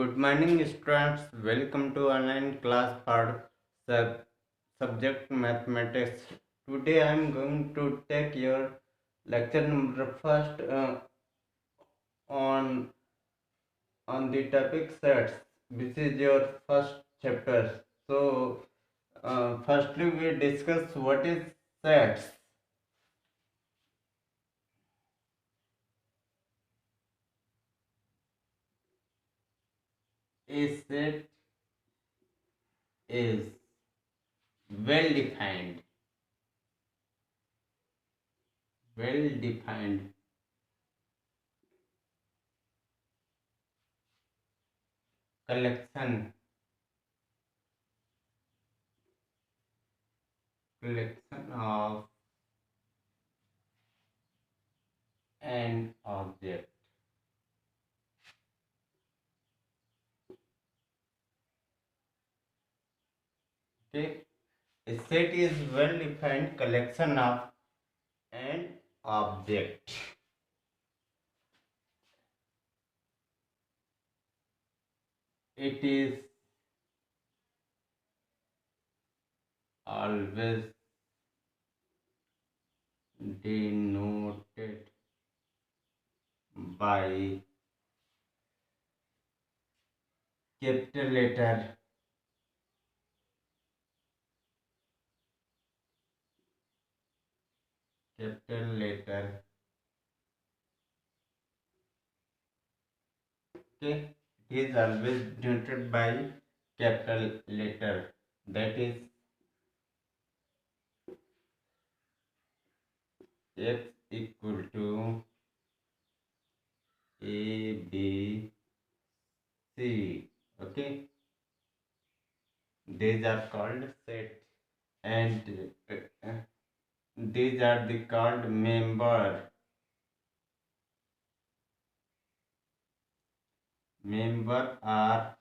Good morning, students. Welcome to online class for sub- subject mathematics. Today I am going to take your lecture number first on the topic sets. This is your first chapter. So, firstly we discuss what is sets. A set is well defined, well defined collection of an object. Okay, a set is well defined collection of an object. It is always denoted by capital letter, capital letter. Okay, it is always denoted by capital letter. That is x equal to a b c. Okay, these are called set, and these are the called member are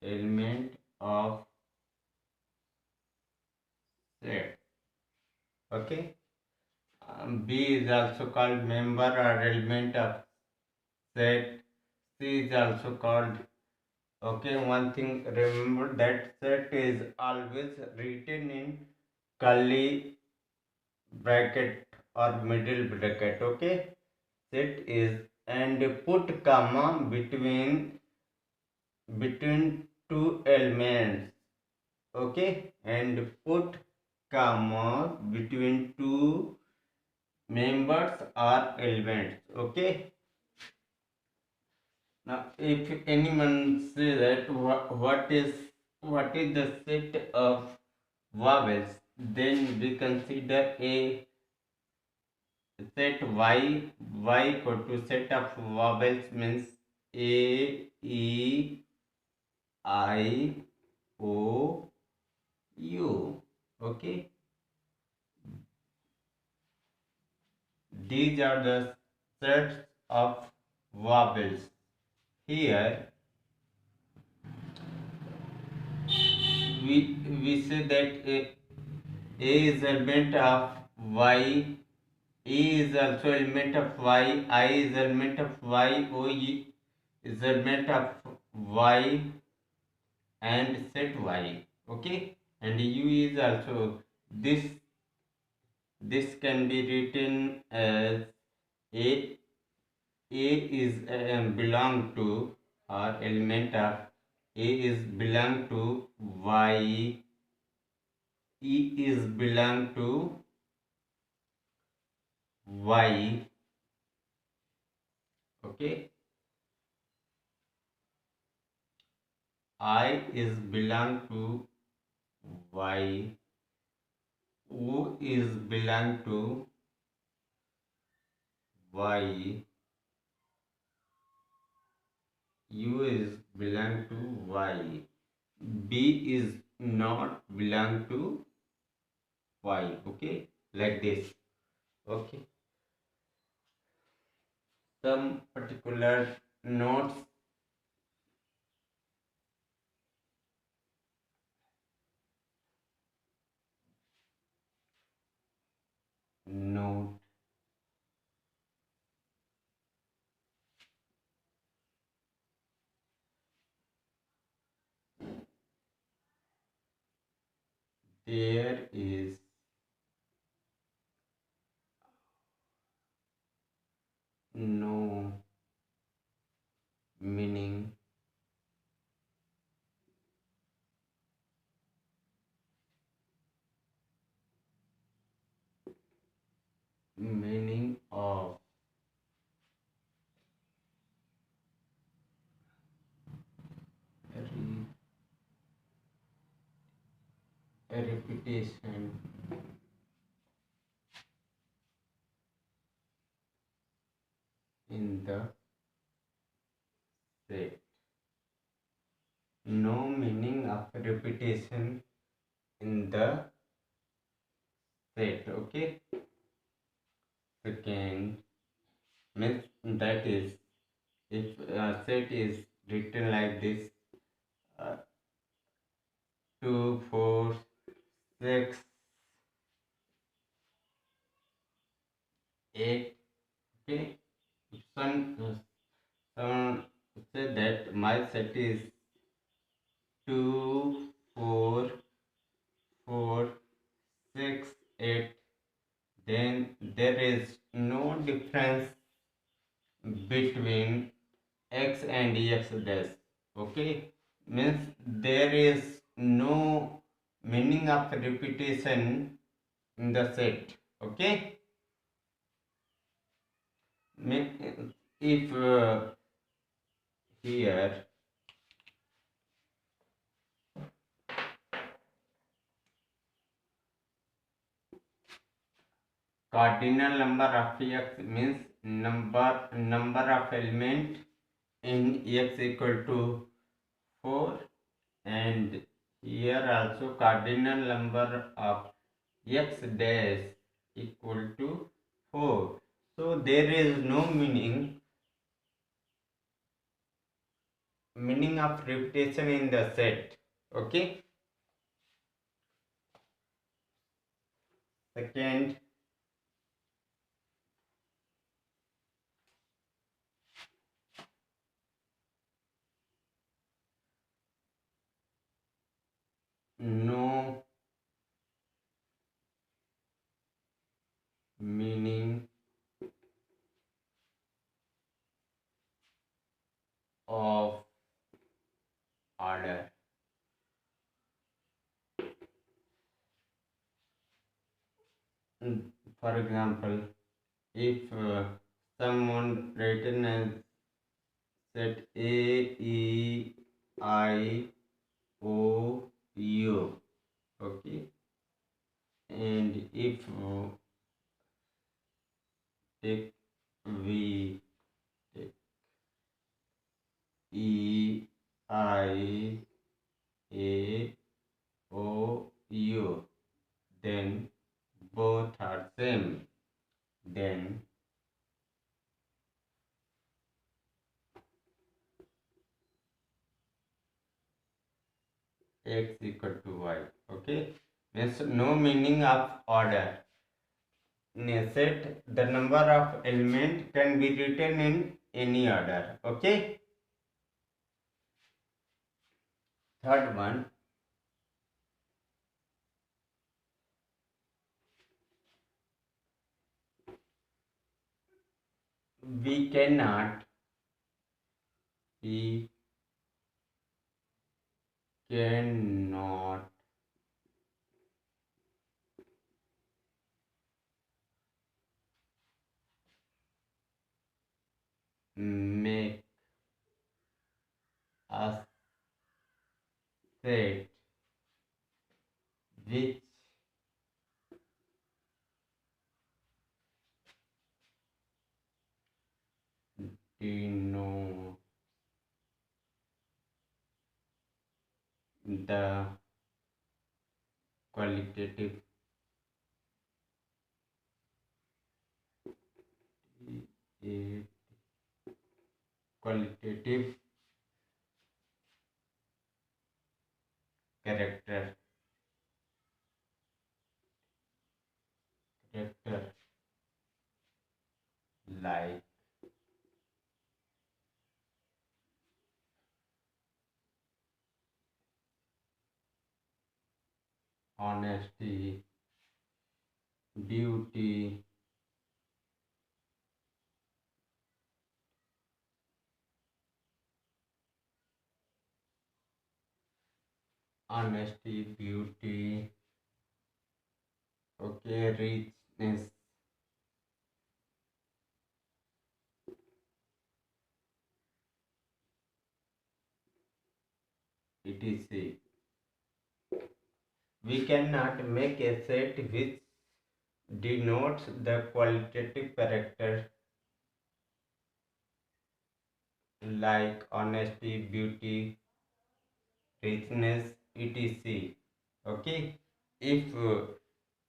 element of set. Okay, b is also called member or element of set. C is also called. Okay, one thing remember, that set is always written in curly bracket or middle bracket. Okay, set is, and put comma between two elements. Okay, and put comma between two members or elements. Okay, now if anyone say that what is the set of vowels, then we consider a set y equal to set of vowels means a, e, I, o, u. Okay, these are the sets of vowels. Here we say that a is element of y, e is also element of y, I is element of y, o is element of y, and set y. Okay, and u is also this. This can be written as a. A is belong to, or element of A is belong to y, E is belong to y. Okay, I is belong to y, O is belong to y, U is belong to y, B is not belong to y. Okay, like this. Okay, some particular notes. Note There is no meaning of repetition in the set. No meaning of repetition in the set. Okay. Second means that is, if a set is written like this, uh, 2 4 6 8. Okay. Someone said that my set is 2 4 4 6 8, then there is no difference between x and x dash. Okay, means there is no meaning of repetition in the set. Okay, if here cardinal number of x means number of element in x equal to 4, and here also cardinal number of x dash equal to 4. So there is no meaning of repetition in the set. Okay. Second, no meaning of order. For example, if someone written as set A E I O U, okay, and if take V, take E I A O U, then both are same. Then x equal to y. Okay, means no meaning of order. In a set, the number of element can be written in any order. Okay. Third one, we cannot we cannot make a set which denote the qualitative a qualitative character character like honesty, beauty, honesty, beauty, okay, richness, etc. We cannot make a set which denotes the qualitative character like honesty, beauty, richness, etc. Okay, if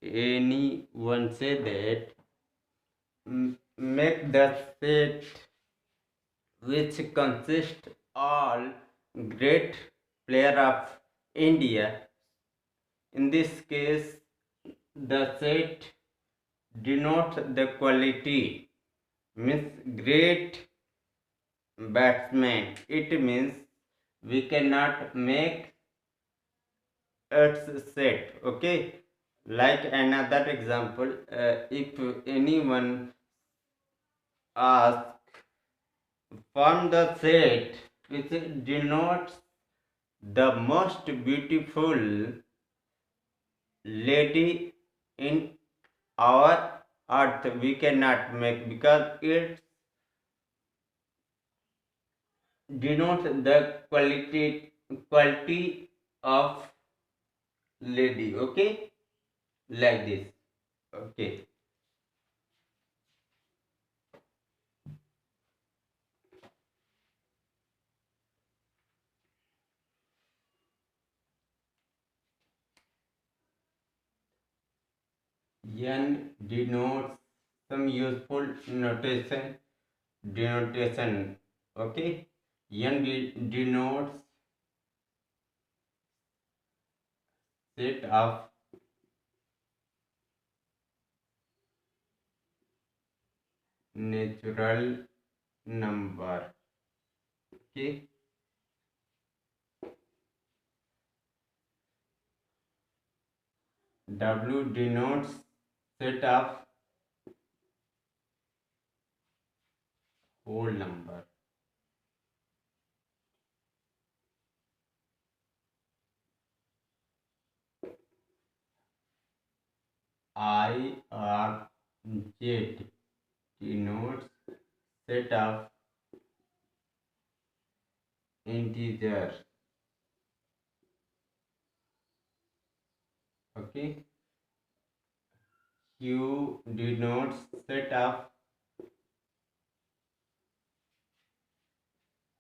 anyone say that make the set which consists all great player of India. In this case, the set denotes the quality, means great batsman. It means we cannot make its set. Okay, like another example, if anyone asks from the set which denotes the most beautiful lady in our earth, we cannot make because it denotes the quality of lady. Okay, like this. Okay, n denotes some useful denotation. Okay, n denotes set of natural number. Okay, w denotes set of whole number. I or z denotes set of integers. Okay, q denotes set of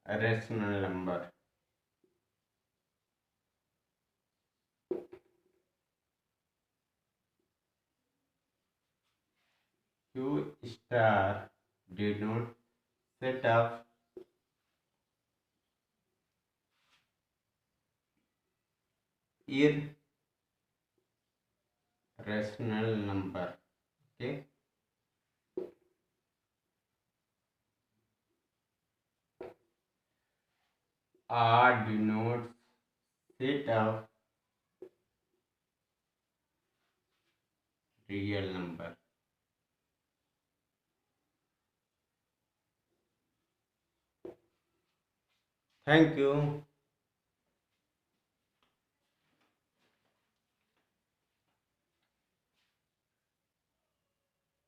rational number. Q star denotes set of irrational number. Okay, R denotes set of real number. Thank you.